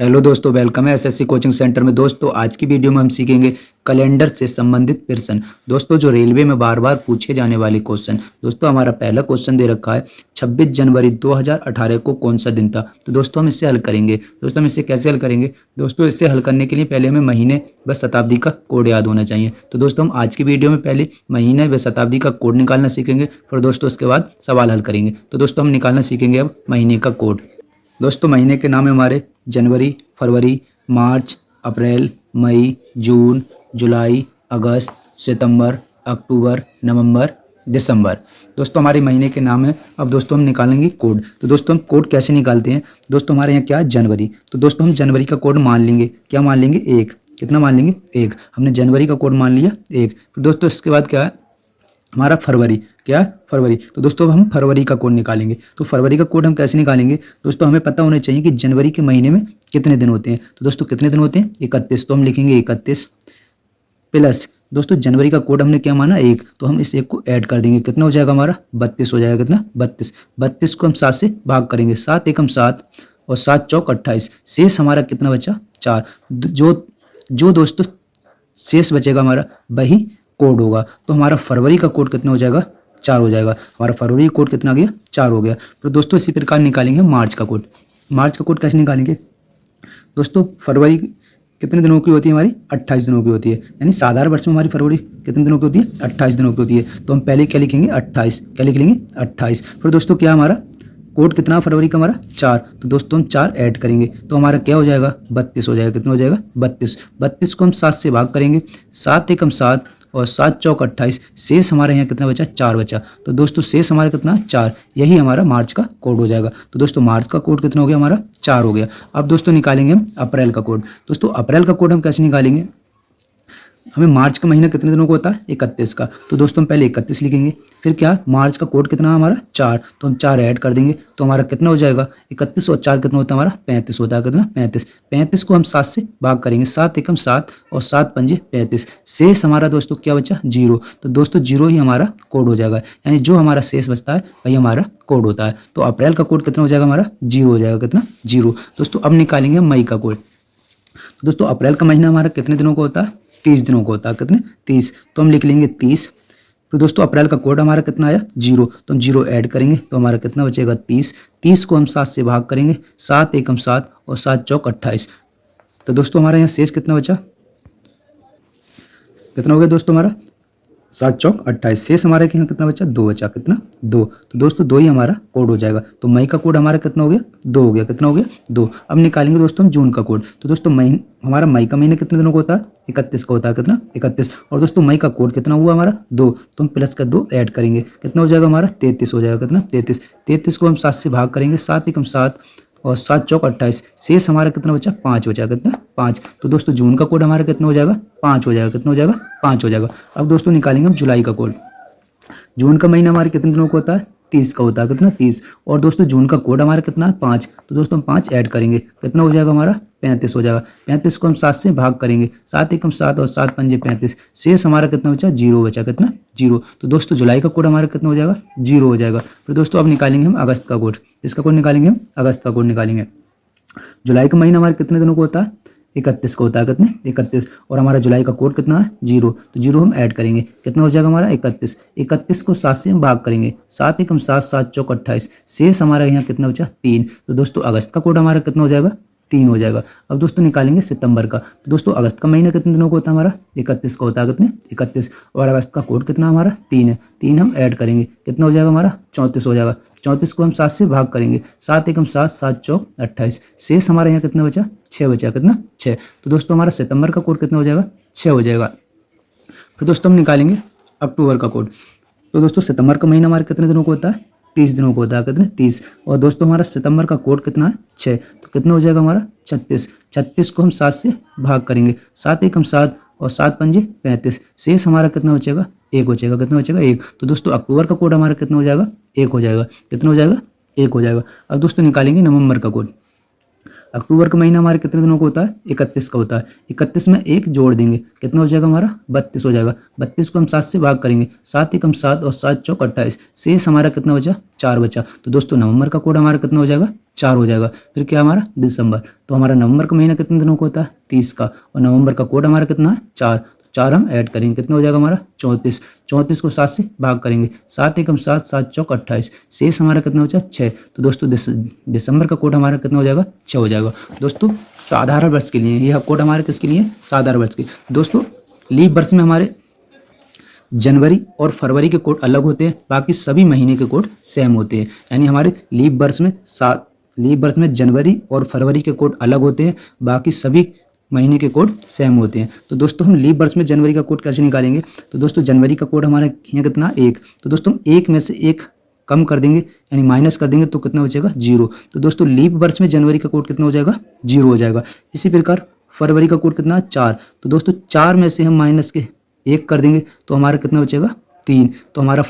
Hello दोस्तों, welcome है SSC coaching centre में। दोस्तों आज की वीडियो में हम सीखेंगे कैलेंडर से संबंधित प्रश्न। दोस्तों जो रेलवे में बार बार पूछे जाने वाले क्वेश्चन। दोस्तों हमारा पहला क्वेश्चन दे रखा है 26 जनवरी 2018 को कौन सा दिन था। तो दोस्तों हम इससे हल करेंगे। दोस्तों हम इससे कैसे हल करेंगे? दोस्तों इससे हल करने के लिए पहले हमें महीने व शताब्दी का कोड याद होना चाहिए। तो दोस्तों हम आज की वीडियो में पहले महीने व शताब्दी का कोड निकालना सीखेंगे, फिर दोस्तों उसके बाद सवाल हल करेंगे। तो दोस्तों हम निकालना सीखेंगे अब महीने का कोड। दोस्तों महीने के नाम है हमारे जनवरी, फरवरी, मार्च, अप्रैल, मई, जून, जुलाई, अगस्त, सितंबर, अक्टूबर, नवंबर, दिसंबर। दोस्तों हमारे महीने के नाम है। अब दोस्तों हम निकालेंगे कोड। तो दोस्तों हम कोड कैसे निकालते हैं? दोस्तों हमारे यहाँ क्या है? जनवरी। तो दोस्तों हम जनवरी का कोड मान लेंगे। क्या मान लेंगे? 1। कितना मान लेंगे? 1। हमने जनवरी का कोड मान लिया 1। फिर दोस्तों इसके बाद क्या है हमारा? फरवरी। क्या है? फरवरी। तो दोस्तों हम फरवरी का कोड निकालेंगे। तो फरवरी का कोड हम कैसे निकालेंगे? दोस्तों हमें पता होना चाहिए कि जनवरी के महीने में कितने दिन होते हैं। तो दोस्तों कितने दिन होते हैं? 31। तो हम लिखेंगे 31 प्लस दोस्तों जनवरी का कोड हमने क्या माना? 1। तो हम इस 1 को ऐड कर देंगे। कितना हो जाएगा हमारा? 32 हो जाएगा। कितना? 32। 32 को हम 7 से भाग करेंगे। 7 एकम 7 और 7 चौक 28। शेष हमारा कितना बचा? 4। जो जो दोस्तों शेष बचेगा हमारा वही कोड होगा। तो हमारा फरवरी का कोड कितना हो जाएगा? 4 हो जाएगा। हमारा फरवरी कोड कितना आ गया? 4 हो गया। तो दोस्तों इसी प्रकार निकालेंगे मार्च का कोड। मार्च का कोड कैसे निकालेंगे? दोस्तों फरवरी कितने दिनों की होती है हमारी? 28 दिनों की होती है। यानी साधारण वर्ष में हमारी फरवरी कितने दिनों की होती है? 28 दिनों की होती है। तो हम पहले क्या लिखेंगे? 28। क्या लिख लेंगे? 28। फिर दोस्तों क्या हमारा कोड कितना फरवरी का? हमारा 4। तो दोस्तों हम 4 ऐड करेंगे तो हमारा क्या हो जाएगा? 32 हो जाएगा। कितना हो जाएगा? 32। 32 को हम 7 से भाग करेंगे। 7 एकम 7 और 7 चौक 28। शेष हमारे यहाँ कितना बचा? 4 बचा। तो दोस्तों शेष हमारा कितना? 4। यही हमारा मार्च का कोड हो जाएगा। तो दोस्तों मार्च का कोड कितना हो गया? हमारा 4 हो गया। अब दोस्तों निकालेंगे हम अप्रैल का कोड। दोस्तों अप्रैल का कोड हम कैसे निकालेंगे? हमें मार्च का महीना कितने दिनों का होता है? 31 का। तो दोस्तों हम पहले 31 लिखेंगे। फिर क्या? मार्च का कोड कितना है हमारा? 4। तो हम 4 ऐड कर देंगे तो हमारा कितना हो जाएगा? 31 और 4 कितना होता है हमारा? 35 होता है। कितना? 35। 35 को हम 7 से भाग करेंगे। 7 एकम 7 और 7 पंजे 35। शेष हमारा दोस्तों क्या बचा? 0। तो दोस्तों 0 ही हमारा कोड हो जाएगा। यानी जो हमारा शेष बचता है वही हमारा कोड होता है। तो अप्रैल का कोड कितना हो जाएगा हमारा? 0 हो जाएगा। कितना? 0। दोस्तों अब निकालेंगे मई का कोड। तो दोस्तों अप्रैल का महीना हमारा कितने दिनों का होता है? 30 दिनों का होता है। कितने? 30। तो हम लिख लेंगे 30। तो दोस्तों अप्रैल का कोड हमारा कितना आया? 0। तो हम 0 ऐड करेंगे तो हमारा कितना बचेगा? 30। 30 को हम 7 से भाग करेंगे। 7 एकम 7 और 7 चौक 28। तो दोस्तों हमारे यहाँ शेष कितना बचा? कितना हो गया दोस्तों हमारा? 7 चौक 28। शेष हमारे के यहाँ कितना बचा? 2 बचा। कितना? 2। तो दोस्तों 2 ही हमारा कोड हो जाएगा। तो मई का कोड हमारा कितना हो गया? 2 हो गया। कितना हो गया? 2। अब निकालेंगे दोस्तों हम जून का कोड। तो दोस्तों मई हमारा मई का महीना कितने दिनों का होता है? 31 का होता है। कितना? 31। और दोस्तों मई का कोड कितना हुआ हमारा? 2। तो हम प्लस का 2 ऐड करेंगे। कितना हो जाएगा हमारा? 33 हो जाएगा। कितना? 33। 33 को हम 7 से भाग करेंगे। 7 एकम 7 और 7 चौक 28। शेष हमारा कितना बचा? 5 बचा। कितना? 5। तो दोस्तों जून का कोड हमारा कितना हो जाएगा? 5 हो जाएगा। कितना हो जाएगा? 5 हो जाएगा। अब दोस्तों निकालेंगे हम जुलाई का कोड। जून का महीना हमारे कितने दिनों का होता है? 30 का होता है। कितना? 30। और दोस्तों जून का कोड हमारा कितना है? 5। तो दोस्तों हम 5 ऐड करेंगे। कितना हो जाएगा हमारा? 35 हो जाएगा। 35 को हम 7 से भाग करेंगे। 7 एकम 7 और 7 पंजे 35। शेष हमारा कितना बचा? 0 बचा। कितना? 0। तो दोस्तों जुलाई का कोड हमारा कितना हो जाएगा? 0 हो जाएगा। फिर दोस्तों अब निकालेंगे हम अगस्त का कोड। इसका कोड निकालेंगे हम? अगस्त का कोड निकालेंगे। जुलाई का महीना हमारे कितने दिनों का होता है? 31 का होता है। कितने? 31। और हमारा जुलाई का कोड कितना है? 0। तो 0 हम ऐड करेंगे। कितना हो जाएगा हमारा? 31। 31 को 7 से हम भाग करेंगे। 7 एकम 7 7 चौक 28। शेष हमारा यहाँ कितना बचा? 3। तो दोस्तों अगस्त का कोड हमारा कितना हो जाएगा? 3 हो जाएगा। अब दोस्तों निकालेंगे सितंबर का। तो दोस्तों अगस्त का महीना कितने दिनों का होता है हमारा? 31 का होता है। कितने? 31। और अगस्त का कोड कितना हमारा? 3 है। 3 हम ऐड करेंगे। कितना हो जाएगा हमारा? 34 हो जाएगा। 34 को हम 7 से भाग करेंगे। 7 एकम 7 7 चौक 28। शेष हमारे यहाँ कितना बचा? 6 बचा। कितना? 6। तो दोस्तों हमारा सितंबर का कोड कितना हो जाएगा? 6 हो जाएगा। फिर दोस्तों हम निकालेंगे अक्टूबर का कोड। तो दोस्तों सितंबर का महीना हमारे कितने दिनों का होता है? 30 दिनों का होता है। कितने? 30। और दोस्तों हमारा सितंबर का कोड कितना है? 6। तो कितना हो जाएगा हमारा? 36। 36 को हम 7 से भाग करेंगे। 7 एकम 7 और 7 पंजे 35। शेष हमारा कितना बचेगा? 1 बचेगा। कितना बचेगा? 1। तो दोस्तों अक्टूबर का कोड हमारा कितना हो जाएगा? 1 हो जाएगा। कितना हो जाएगा? 1 हो जाएगा। अब दोस्तों निकालेंगे नवंबर का कोड। अक्टूबर का महीना हमारे कितने दिनों का होता है? 31 का होता है। 31 में एक जोड़ देंगे, कितना हो जाएगा हमारा? 32 हो जाएगा। 32 को हम 7 से भाग करेंगे, 7 एकम 7 और 7 चौक 28, शेष हमारा कितना बचा? 4 बचा। तो दोस्तों नवंबर का कोड हमारा कितना हो जाएगा? 4 हो जाएगा। फिर क्या हमारा? दिसंबर। तो हमारा नवंबर का महीना कितने दिनों का होता है? 30 का, और नवंबर का कोड हमारा कितना है? 4। 4 हम ऐड करेंगे, कितना हो जाएगा हमारा? 34। 34 को 7 से भाग करेंगे, 7 एकम 7, 7 चौक 28, शेष हमारा कितना बचा? 6। तो दोस्तों दिसंबर का कोड हमारा कितना हो जाएगा? 6 हो जाएगा। दोस्तों साधारण वर्ष के लिए यह कोड हमारे किसके लिए? साधारण वर्ष के। दोस्तों लीप वर्ष में हमारे जनवरी और फरवरी के कोड अलग होते हैं, बाकी सभी महीने के कोड सेम होते हैं। यानी हमारे लीप वर्ष में जनवरी और फरवरी के कोड अलग होते हैं, बाकी सभी महीने के कोड सेम होते हैं। तो दोस्तों हम लीप वर्ष में जनवरी का कोड कैसे निकालेंगे? तो दोस्तों जनवरी का कोड हमारा यहाँ कितना? 1। तो दोस्तों हम 1 में से 1 कम कर देंगे, यानी माइनस कर देंगे, तो कितना बचेगा? 0। तो दोस्तों लीप वर्ष में जनवरी का कोड कितना हो जाएगा? 0 हो जाएगा। इसी प्रकार फरवरी का कोड कितना? 4। तो दोस्तों 4 में से हम माइनस के 1 कर देंगे, तो हमारा कितना बचेगा? 3। तो हमारा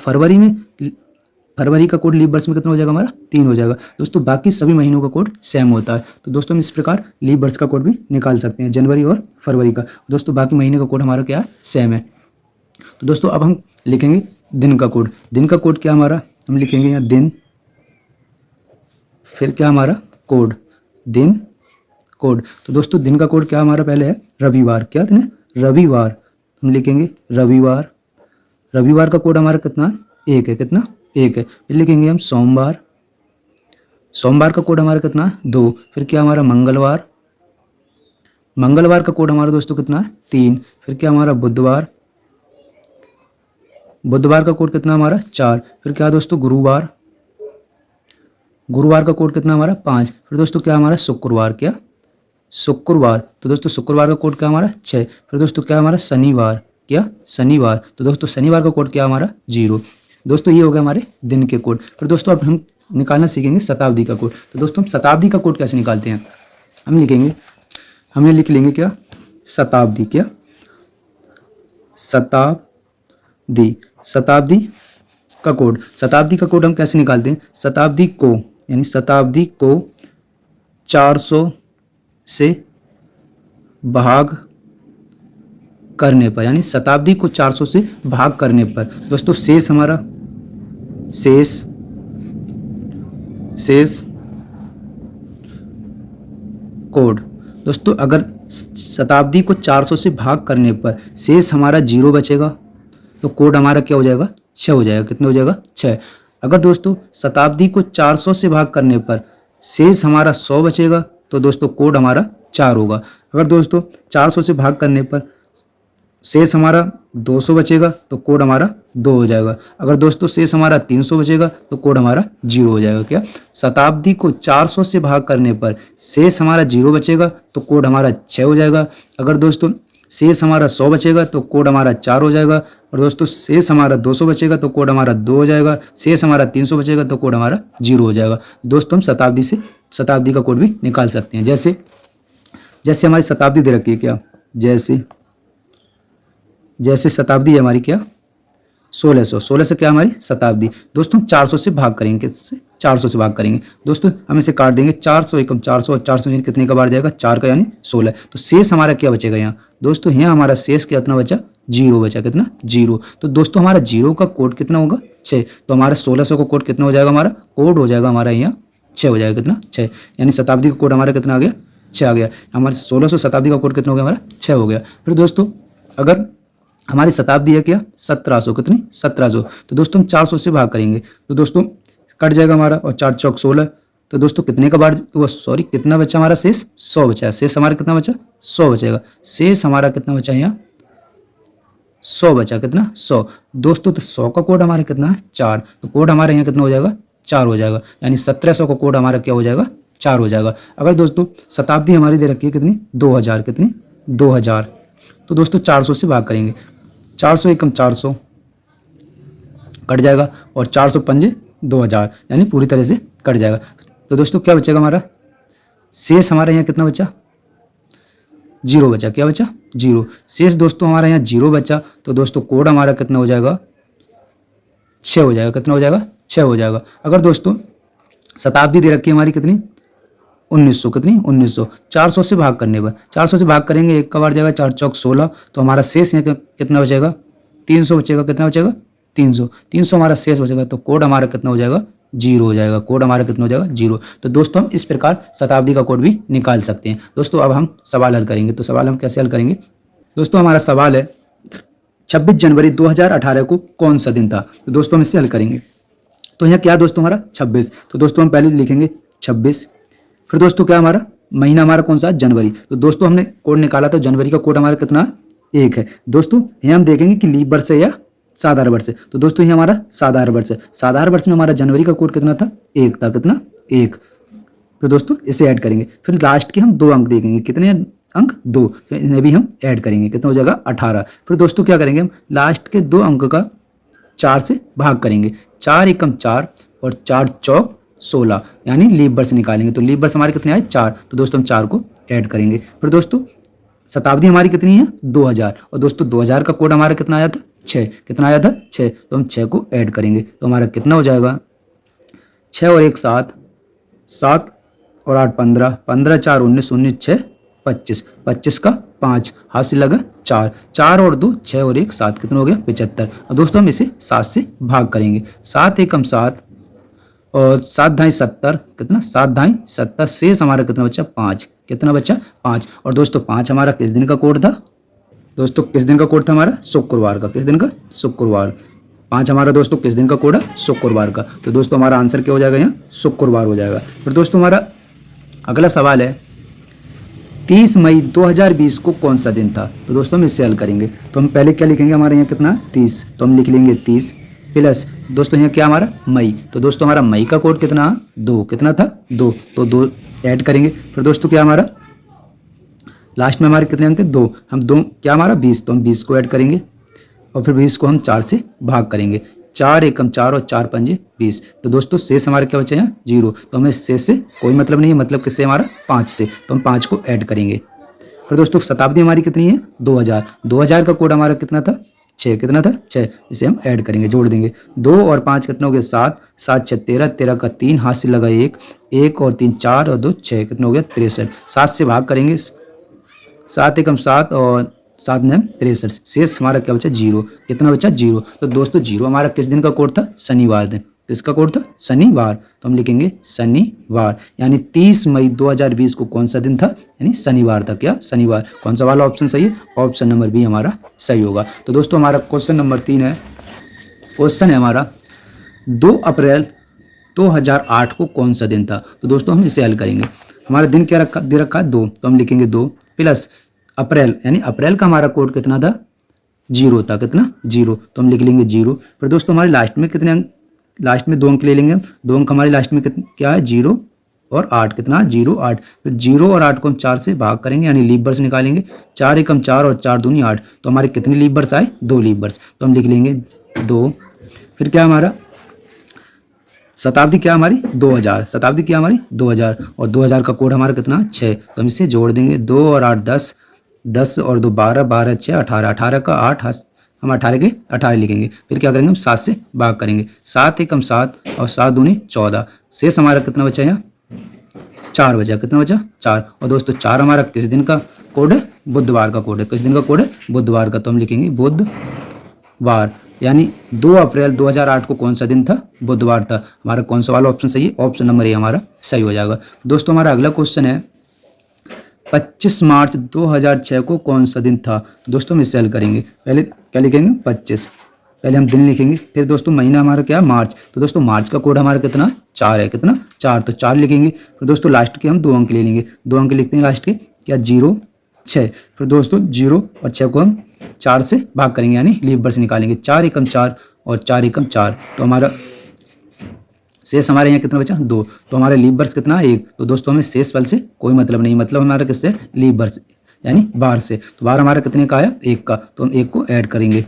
फरवरी का कोड लीप वर्ष में कितना हो जाएगा? हमारा 3 हो जाएगा। दोस्तों बाकी सभी महीनों का कोड सेम होता है। तो दोस्तों हम इस प्रकार लीप वर्ष का कोड भी निकाल सकते हैं, जनवरी और फरवरी का। दोस्तों बाकी महीने का कोड हमारा क्या है? सेम है। तो दोस्तों अब हम लिखेंगे दिन का कोड। दिन का कोड क्या हमारा? हम लिखेंगे यहाँ दिन, फिर क्या हमारा? कोड, दिन कोड। तो दोस्तों दिन का कोड क्या हमारा? पहले है रविवार। क्या दिन है? रविवार। हम लिखेंगे रविवार। रविवार का कोड हमारा कितना? 1 है। कितना? 1 है। फिर लिखेंगे हम सोमवार। सोमवार का कोड हमारा कितना? 2। फिर क्या हमारा? मंगलवार। मंगलवार का कोड हमारा दोस्तों कितना है? 3। फिर क्या हमारा? बुधवार। बुधवार का कोड कितना हमारा? 4। फिर क्या दोस्तों? गुरुवार। गुरुवार का कोड कितना हमारा? 5। फिर दोस्तों क्या हमारा? शुक्रवार। क्या? शुक्रवार। तो दोस्तों शुक्रवार का कोड क्या हमारा? 6। फिर दोस्तों क्या हमारा? शनिवार। क्या? शनिवार। तो दोस्तों शनिवार का कोड क्या हमारा? 0। दोस्तों ये हो गया हमारे दिन के कोड। फिर दोस्तों अब हम निकालना सीखेंगे शताब्दी का कोड। तो दोस्तों हम शताब्दी का कोड कैसे निकालते हैं? हम लिख लेंगे क्या? शताब्दी। क्या? शताब्दी। शताब्दी का कोड। शताब्दी का कोड हम कैसे निकालते हैं? शताब्दी को 400 से भाग करने पर, यानी शताब्दी को 400 से भाग करने पर दोस्तों शेष हमारा शेष कोड। दोस्तों अगर शताब्दी को 400 से भाग करने पर शेष हमारा 0 बचेगा, तो कोड हमारा क्या हो जाएगा? 6 हो जाएगा। कितना हो जाएगा? 6। अगर दोस्तों शताब्दी को 400 से भाग करने पर शेष हमारा 100 बचेगा, तो दोस्तों कोड हमारा 4 होगा। अगर दोस्तों 400 से भाग करने पर शेष हमारा 200 बचेगा, तो कोड हमारा 2 हो जाएगा। अगर दोस्तों शेष हमारा 300 बचेगा, तो कोड हमारा 0 हो जाएगा। क्या? शताब्दी को 400 से भाग करने पर शेष हमारा 0 बचेगा, तो कोड हमारा 6 हो जाएगा। अगर दोस्तों शेष हमारा 100 बचेगा, तो कोड हमारा 4 हो जाएगा। और दोस्तों शेष हमारा 200 बचेगा, तो कोड हमारा 2 हो जाएगा। शेष हमारा 300 बचेगा, तो कोड हमारा 0 हो जाएगा। दोस्तों हम शताब्दी का कोड भी निकाल सकते हैं। जैसे हमारी शताब्दी दे रखी है। क्या? जैसे शताब्दी है हमारी क्या? 1600 से क्या हमारी शताब्दी। दोस्तों 400 से भाग करेंगे। किससे? 400 से भाग करेंगे। दोस्तों हम इसे काट देंगे, 400 एकम 400 और 400 कितने का बार जाएगा? 4 का, यानी 16। तो शेष हमारा क्या बचेगा यहाँ? दोस्तों यहाँ हमारा शेष कितना बचा? 0 बचा। कितना? 0। तो दोस्तों हमारा 0 का कोड कितना होगा? 6। तो हमारा 1600 का कोड कितना हो जाएगा? हमारा कोड हो जाएगा हमारा यहाँ 6 हो जाएगा। कितना? 6। यानी शताब्दी का कोड हमारा कितना आ गया? 6 आ गया। हमारे 1600 शताब्दी का कोड कितना हो गया? हमारा 6 हो गया। फिर दोस्तों अगर हमारी शताब्दी है क्या? 1700। कितनी? 1700। तो दोस्तों हम 400 से भाग करेंगे, तो दोस्तों कट जाएगा हमारा, और 4 चौक 16। तो दोस्तों कितने का बार कितना बचा हमारा? शेष 100 बचा। शेष हमारा कितना बचा? 100 बचेगा। शेष हमारा कितना बचा यहाँ? 100 बचा। कितना? 100। दोस्तों तो 100 का कोड हमारा कितना है? 4। तो कोड हमारे यहाँ कितना हो जाएगा? 4 हो जाएगा। यानी 1700 का कोड हमारा क्या हो जाएगा? 4 हो जाएगा। अगर दोस्तों शताब्दी हमारी दे रखी है कितनी? 2000। कितनी? 2000। तो दोस्तों 400 से भाग करेंगे, 400 एकम 400 कट जाएगा, और 400 पंजे 2000, यानी पूरी तरह से कट जाएगा। तो दोस्तों क्या बचेगा हमारा? शेष हमारा यहाँ कितना बचा? 0 बचा। क्या बचा? 0। शेष दोस्तों हमारा यहाँ 0 बचा। तो दोस्तों कोड हमारा कितना हो जाएगा? 6 हो जाएगा। कितना हो जाएगा? 6 हो जाएगा। अगर दोस्तों शताब्दी दे रखी है हमारी कितनी? 1900 कितनी 1900। 400 से भाग करने पर 400 से भाग करेंगे, एक का बार जाएगा, 4 चौक 16, तो हमारा शेष यहाँ कितना बचेगा 300 बचेगा। कितना बचेगा 300। 300 हमारा शेष बचेगा, तो कोड हमारा कितना हो जाएगा 0 हो जाएगा। कोड हमारा कितना हो जाएगा 0। तो दोस्तों हम इस प्रकार शताब्दी का कोड भी निकाल सकते हैं। दोस्तों अब हम सवाल हल करेंगे। तो सवाल हम कैसे हल करेंगे दोस्तों, हमारा सवाल है 26 जनवरी 2018 को कौन सा दिन था। तो दोस्तों हम इससे हल करेंगे। तो यहाँ क्या दोस्तों हमारा 26, तो दोस्तों हम पहले लिखेंगे 26। फिर दोस्तों क्या हमारा महीना हमारा कौन सा जनवरी। तो दोस्तों हमने कोड निकाला, तो जनवरी का कोड हमारा कितना 1 है। दोस्तों यहाँ हम देखेंगे कि लीप वर्ष है या साधारण वर्ष है। तो दोस्तों ये हमारा साधारण वर्ष है। साधारण वर्ष में हमारा जनवरी का कोड कितना था 1 था। कितना 1। फिर दोस्तों इसे ऐड करेंगे, फिर लास्ट के हम 2 अंक देखेंगे, कितने अंक 2, इन्हें भी हम ऐड करेंगे, कितना हो जाएगा 18। फिर दोस्तों क्या करेंगे हम लास्ट के 2 अंक का 4 से भाग करेंगे, 4 एकम 4 और 4 चौक 16, यानी लीप वर्ष निकालेंगे। तो लीप वर्ष हमारे कितने आए 4, तो दोस्तों हम 4 को ऐड करेंगे। फिर दोस्तों शताब्दी हमारी कितनी है 2000, और दोस्तों 2000 का कोड हमारा कितना आया था 6। कितना आया था 6, तो हम 6 को ऐड करेंगे, तो हमारा कितना हो जाएगा 6 और 1 7, 7 और 8 15, 15 4 19, 19 6 25, 25 का 5, हाथ से लगा 4, 4 और 2 6 और 1 7, कितना हो गया 75। और दोस्तों हम इसे 7 से भाग करेंगे, 7 एकम 7 और 7 ढाई 70, कितना 7 ढाई 70, शेष हमारा कितना बचा 5। कितना बचा 5। और दोस्तों 5 हमारा किस दिन का कोड था दोस्तों, किस दिन का कोड था हमारा शुक्रवार का। किस दिन का शुक्रवार। 5 हमारा दोस्तों किस दिन का कोड है शुक्रवार का। तो दोस्तों हमारा आंसर क्या हो जाएगा यहाँ शुक्रवार हो जाएगा। फिर दोस्तों हमारा अगला सवाल है 30 मई 2020 को कौन सा दिन था। तो दोस्तों हम इससे हल करेंगे। तो हम पहले क्या लिखेंगे, हमारे यहाँ कितना 30, तो हम लिख लेंगे 30 प्लस दोस्तों यहाँ क्या हमारा मई। तो दोस्तों हमारा मई का कोड कितना 2, कितना था 2, तो 2 ऐड करेंगे। फिर दोस्तों क्या हमारा लास्ट में हमारे कितने अंक 2, हम 2 क्या हमारा 20, तो हम 20 को ऐड करेंगे और फिर 20 को हम 4 से भाग करेंगे, 4 एकम 4 और 4 पंजे 20। तो दोस्तों शेष हमारे क्या बचे हैं 0, तो हमें शेष से कोई मतलब नहीं है, मतलब किससे हमारा 5 से, तो हम 5 को ऐड करेंगे। फिर दोस्तों शताब्दी हमारी कितनी है 2000, 2000 का कोड हमारा कितना था 6, कितना था 6, इसे हम ऐड करेंगे, जोड़ देंगे। 2 और 5 कितना हो गया 7, 7 6 13, 13 का 3, हाथ से लगा 1, 1 और 3 4 और 2 6, कितना हो गया 63। 7 से भाग करेंगे, 7 एकम 7 और 7 9 63, शेष हमारा क्या बचा 0। कितना बचा 0। तो दोस्तों 0 हमारा किस दिन का कोड था शनिवार दिन। किसका कोड था शनिवार, तो हम लिखेंगे शनिवार, यानी 30 मई 2020 को कौन सा दिन था, यानी शनिवार था। क्या शनिवार। कौन सा वाला ऑप्शन सही है, ऑप्शन नंबर बी हमारा सही होगा। तो दोस्तों हमारा क्वेश्चन नंबर 3 है, क्वेश्चन है हमारा 2 अप्रैल 2008 को कौन सा दिन था। तो दोस्तों हम इसे हल करेंगे। हमारा दिन क्या दे रखा है 2, तो हम लिखेंगे 2 प्लस अप्रैल, यानी अप्रैल का हमारा कोड कितना था 0 था। कितना 0, तो हम लिख लेंगे 0। फिर दोस्तों हमारे लास्ट में कितने अंक, लास्ट में 2 अंक ले लेंगे हम, 2 अंक हमारे लास्ट में क्या है 0 और 8, कितना 0 8। फिर 0 और 8 को हम 4 से भाग करेंगे, यानी लीप वर्ष निकालेंगे, 4 एकम 4 और 4 दूनी 8, तो हमारे कितने लीप वर्ष आए 2 लीप वर्ष, तो हम लिख लेंगे 2। फिर क्या हमारा शताब्दी क्या हमारी 2000, शताब्दी क्या हमारी 2000, और 2000 का कोड हमारा कितना 6, तो हम इससे जोड़ देंगे, 2 और 8 10, 10 और 2 12, 12 6 18, 18 का 8, हम 18 के 18 लिखेंगे। फिर क्या करेंगे हम 7 से भाग करेंगे, 7 एकम 7 और 7 दूनी 14, शेष हमारा कितना बचा यहाँ 4 बचा। कितना बचा 4। और दोस्तों 4 हमारा किस दिन का कोड है बुधवार का कोड है। किस दिन का कोड है बुधवार का, तो हम लिखेंगे बुधवार, यानी 2 अप्रैल 2008 को कौन सा दिन था बुधवार था। हमारा कौन सा वाला ऑप्शन सही है, ऑप्शन नंबर ए हमारा सही हो जाएगा। दोस्तों हमारा अगला क्वेश्चन है 25 मार्च 2006 को कौन सा दिन था। दोस्तों हम इससे हल करेंगे। पहले क्या लिखेंगे 25, पहले हम दिन लिखेंगे, फिर दोस्तों महीना हमारा क्या मार्च, तो दोस्तों मार्च का कोड हमारा कितना 4 है। कितना 4, तो 4 लिखेंगे। फिर दोस्तों लास्ट के हम 2 अंक ले लेंगे, 2 अंक लिखते हैं लास्ट के, क्या 0 6। फिर दोस्तों 0 और 6 को हम 4 से भाग करेंगे, यानी लीप वर्ष निकालेंगे, 4 एकम 4 और 4 एकम 4, तो हमारा शेष हमारे यहाँ कितना बचा 2, तो हमारा लीप वर्ष कितना 1। तो दोस्तों हमें शेष फल से कोई मतलब नहीं, मतलब हमारा किससे लीप वर्ष यानी बार से। तो बार हमारा कितने का आया 1 का, तो हम 1 को ऐड करेंगे।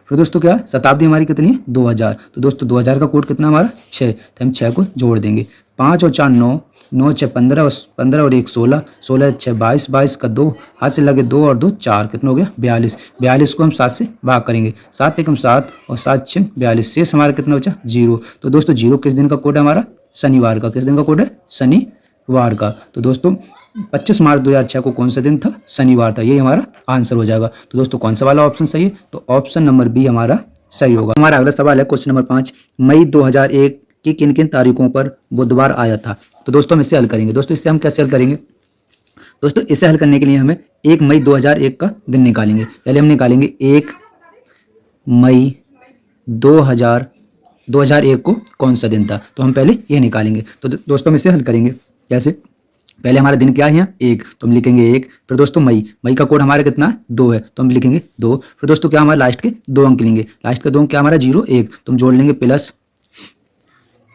फिर दोस्तों क्या शताब्दी हमारी कितनी है 2000, तो दोस्तों 2000 का कोड कितना हमारा 6, तो हम 6 को जोड़ देंगे, 5 और 4 9, 9 6 15 और 15 और 1 16, 16 6 22, 22 का 2, हाथ से लगे 2 और 2 4, कितना हो गया 42, 42 को हम 7 से भाग करेंगे, 7 एकम 7 और 7 6 42, शेष हमारा कितना बचा 0। तो दोस्तों 0 किस दिन का कोड है हमारा शनिवार का। किस दिन का कोड है शनिवार वार का। तो दोस्तों 25 मार्च 2006 को कौन सा दिन था? शनिवार था। ये हमारा आंसर हो जाएगा। तो दोस्तों कौन सा वाला ऑप्शन सही है? तो ऑप्शन नंबर बी हमारा सही होगा। हमारा अगला सवाल है क्वेश्चन नंबर 5, मई 2001 की किन किन तारीखों पर बुधवार आया था? तो दोस्तों हम इसे हल करेंगे। दोस्तों इससे हम कैसे हल करेंगे? दोस्तों इसे हल करने के लिए हमें 1 मई 2001 का दिन निकालेंगे। पहले हम निकालेंगे 1 मई 2001 को कौन सा दिन था? तो हम पहले ये निकालेंगे। तो दोस्तों हम इसे हल करेंगे कैसे? पहले हमारा दिन क्या है यहाँ? 1, तो हम लिखेंगे 1। फिर दोस्तों मई का कोड हमारा कितना है? 2 है, तो हम लिखेंगे 2। फिर दोस्तों क्या हमारे लास्ट के 2 अंक लेंगे। लास्ट का 2 अंक क्या हमारा? 0 1, तो हम जोड़ लेंगे प्लस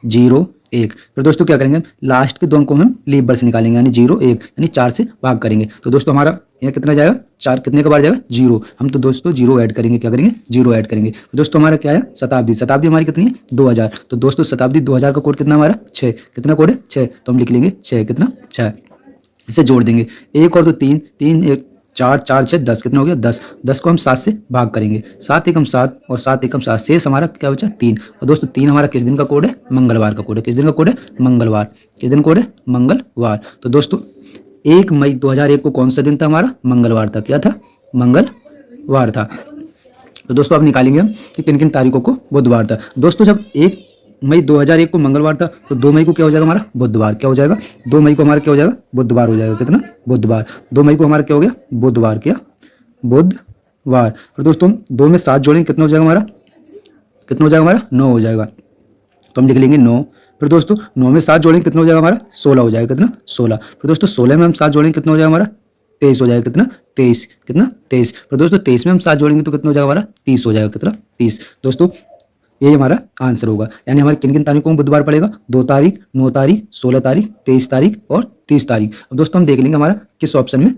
0 1। फिर दोस्तों क्या करेंगे? लास्ट के 2 अंकों में हम लीप वर्ड से निकालेंगे, यानी 0 1, यानी 4 से भाग करेंगे। तो दोस्तों हमारा यहाँ कितना जाएगा? 4 कितने का बार जाएगा? 0। हम तो दोस्तों 0 ऐड करेंगे। क्या करेंगे? 0 ऐड करेंगे। तो दोस्तों हमारा क्या है? शताब्दी हमारी कितनी है? 2000। तो दोस्तों शताब्दी 2000 का कोड कितना हमारा? 6। कितना कोड है? 6, तो हम लिख लेंगे 6। कितना? 6। इसे जोड़ देंगे, 1 और 2 3, 3 1 4, 4 6 10, कितना हो गया? 10। 10 को हम 7 से भाग करेंगे, 7 एकम 7 और 7 एकम 7, शेष हमारा क्या बचा? 3। और दोस्तों 3 हमारा किस दिन का कोड है? मंगलवार का कोड है। किस दिन का कोड है? मंगलवार। किस दिन कोड है? मंगलवार। तो दोस्तों 1 मई 2001 को कौन सा दिन था हमारा? मंगलवार था। क्या था? मंगलवार था। तो दोस्तों अब निकालेंगे हम कि किन किन तारीखों को बुधवार था। दोस्तों जब 1 मई 2001 को मंगलवार था, तो 2 मई को क्या हो जाएगा हमारा? बुधवार। क्या हो जाएगा? 2 मई को हमारा क्या हो जाएगा? बुधवार हो जाएगा। कितना? बुधवार। 2 मई को हमारा क्या हो गया? बुधवार। क्या? बुधवार। और दोस्तों 2 में 7 जोड़ेंगे, कितना हो जाएगा हमारा? कितना हो जाएगा हमारा? 9 हो जाएगा। तो हम लिख लेंगे 9। फिर दोस्तों 9 में 7 जोड़ेंगे, कितना हो जाएगा हमारा? 16 हो जाएगा। कितना? 16। फिर दोस्तों 16 में हम 7 जोड़ेंगे, कितना हो जाएगा हमारा? 23 हो जाएगा। कितना? 23। कितना? 23। फिर दोस्तों 23 में हम 7 जोड़ेंगे तो कितना हो जाएगा हमारा? 30 हो जाएगा। कितना? 30। दोस्तों ये हमारा आंसर होगा। यानी हमारे किन किन तारीखों को बुधवार पड़ेगा? 2 तारीख, 9 तारीख, 16 तारीख, 23 तारीख और 30 तारीख। अब दोस्तों हम देख लेंगे हमारा किस ऑप्शन में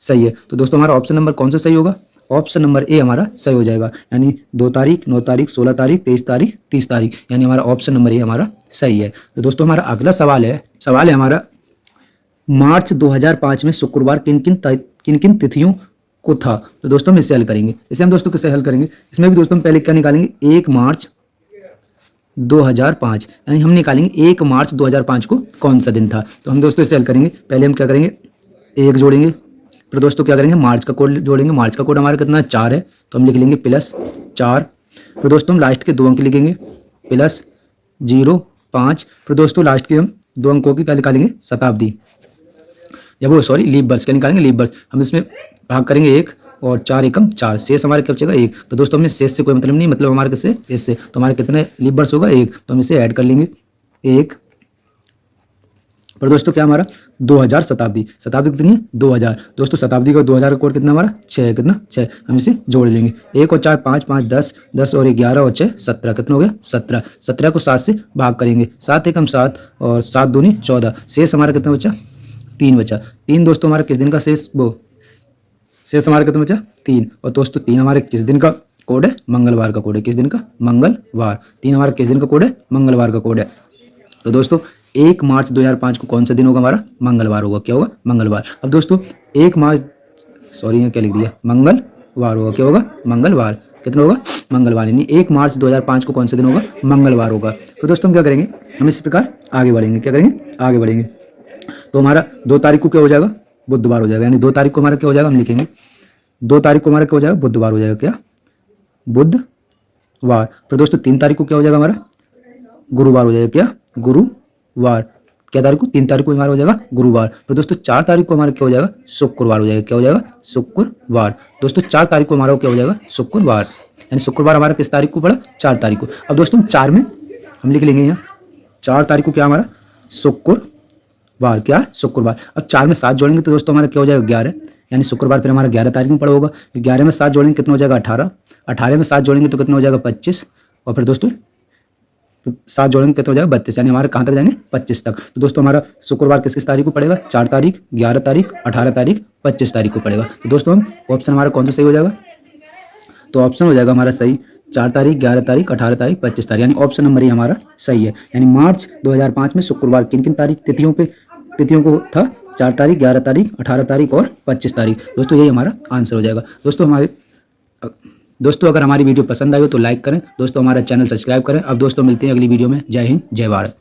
सही है। तो दोस्तों हमारा ऑप्शन नंबर कौन सा सही होगा? ऑप्शन नंबर ए हमारा सही हो जाएगा। यानी 2 तारीख, 9 तारीख, 16 तारीख, 23 तारीख, 30 तारीख, यानी हमारा ऑप्शन नंबर ए हमारा सही है। तो दोस्तों हमारा अगला सवाल है हमारा, मार्च 2005 में शुक्रवार किन किन तिथियों को था? तो दोस्तों हम इसे हल करेंगे। इसे हम दोस्तों किसे हल करेंगे? इसमें भी दोस्तों हम पहले क्या निकालेंगे? 1 मार्च 2005, यानी हम निकालेंगे 1 मार्च 2005 को कौन सा दिन था। तो हम दोस्तों इसे हल करेंगे। पहले हम क्या करेंगे? 1 जोड़ेंगे। फिर दोस्तों क्या करेंगे? मार्च का कोड जोड़ेंगे। मार्च का कोड हमारा कितना? 4 है, तो हम लिख लेंगे प्लस 4। फिर दोस्तों हम लास्ट के 2 अंक लिखेंगे, प्लस 0 5। फिर दोस्तों लास्ट के हम 2 अंकों की क्या निकालेंगे? शताब्दी, या वो सॉरी लीप वर्ष। क्या निकालेंगे? लीप वर्ष। हम इसमें भाग करेंगे 1 और 4 एकम 4, शेष हमारे क्या बचेगा? 1। तो दोस्तों हमें शेष से कोई मतलब नहीं, मतलब हमारे किससे? इससे। तो हमारे कितने लीप वर्ष होगा? 1, तो हम इसे ऐड कर लेंगे 1। पर दोस्तों क्या हमारा? 2000 शताब्दी कितनी है? 2000। दोस्तों शताब्दी का 2000 का कोड कितना हमारा? 6 है। कितना? 6। हम इसे जोड़ लेंगे, 1 और 4 5 5 10, 10 और 11 और 6 17, कितना हो गया? 17। 17 को 7 से भाग करेंगे, 7 एकम 7 और 7 दूनी 14, शेष हमारा कितना बचा? 3 बचा। 3 दोस्तों हमारे किस दिन का शेष? शेष हमारा कितना बचा? 3। और दोस्तों 3 हमारे किस दिन का कोड है? मंगलवार का कोड है। किस दिन का? मंगलवार। 3 हमारा किस दिन का कोड है? मंगलवार का कोड है। तो दोस्तों 1 मार्च 2005 को कौन सा दिन होगा हमारा? मंगलवार होगा। क्या होगा? मंगलवार। अब दोस्तों 1 मार्च सॉरी क्या लिख दिया? मंगलवार होगा। क्या होगा? मंगलवार। कितना होगा? मंगलवार। यानी 1 मार्च 2005 को कौन सा दिन होगा? मंगलवार होगा। तो दोस्तों हम क्या करेंगे? हम इस प्रकार आगे बढ़ेंगे। क्या करेंगे? आगे बढ़ेंगे। तो हमारा 2 तारीख को क्या हो जाएगा? बुधवार हो जाएगा। यानी 2 तारीख को हमारा क्या हो जाएगा? हम लिखेंगे 2 तारीख को हमारा क्या हो जाएगा? बुधवार हो जाएगा। क्या? बुधवार। फिर दोस्तों 3 तारीख को क्या हो जाएगा हमारा? गुरुवार हो जाएगा। क्या? गुरुवार। क्या तारीख को? 3 तारीख को हमारा हो जाएगा गुरुवार। फिर दोस्तों 4 तारीख को हमारा क्या हो जाएगा? शुक्रवार हो जाएगा। क्या हो जाएगा? शुक्रवार। दोस्तों 4 तारीख को हमारा क्या हो जाएगा? शुक्रवार। यानी शुक्रवार हमारा किस तारीख को पड़ा? 4 तारीख को। अब दोस्तों 4 में हम लिख लेंगे यहाँ 4 तारीख को क्या हमारा? शुक्रवार। क्या? शुक्रवार। अब 4 में 7 जोड़ेंगे तो दोस्तों हमारा क्या हो जाएगा? 11, यानी शुक्रवार फिर हमारा 11 तारीख में पड़ा होगा। 11 में 7 जोड़ेंगे कितना हो जाएगा? 18। 18 में 7 जोड़ेंगे तो कितना हो जाएगा? 25। और फिर दोस्तों 7 जोड़ेंगे कितना हो जाएगा? 32। यानी हमारे कहाँ तक जाएंगे? 25 तक। तो दोस्तों हमारा शुक्रवार किस किस तारीख को पड़ेगा? 4 तारीख, 11 तारीख, 18 तारीख, 25 तारीख को पड़ेगा। तो दोस्तों हम ऑप्शन हमारा कौन सा सही हो जाएगा? तो ऑप्शन हो जाएगा हमारा सही 4 तारीख, 11 तारीख, 18 तारीख, 25 तारीख, यानी ऑप्शन नंबर ये हमारा सही है। यानी मार्च 2005 में शुक्रवार किन किन तिथियों को था? 4 तारीख, 11 तारीख, 18 तारीख और 25 तारीख। दोस्तों यही हमारा आंसर हो जाएगा। दोस्तों अगर हमारी वीडियो पसंद आई हो तो लाइक करें। दोस्तों हमारा चैनल सब्सक्राइब करें। अब दोस्तों मिलते हैं अगली वीडियो में। जय हिंद, जय भारत।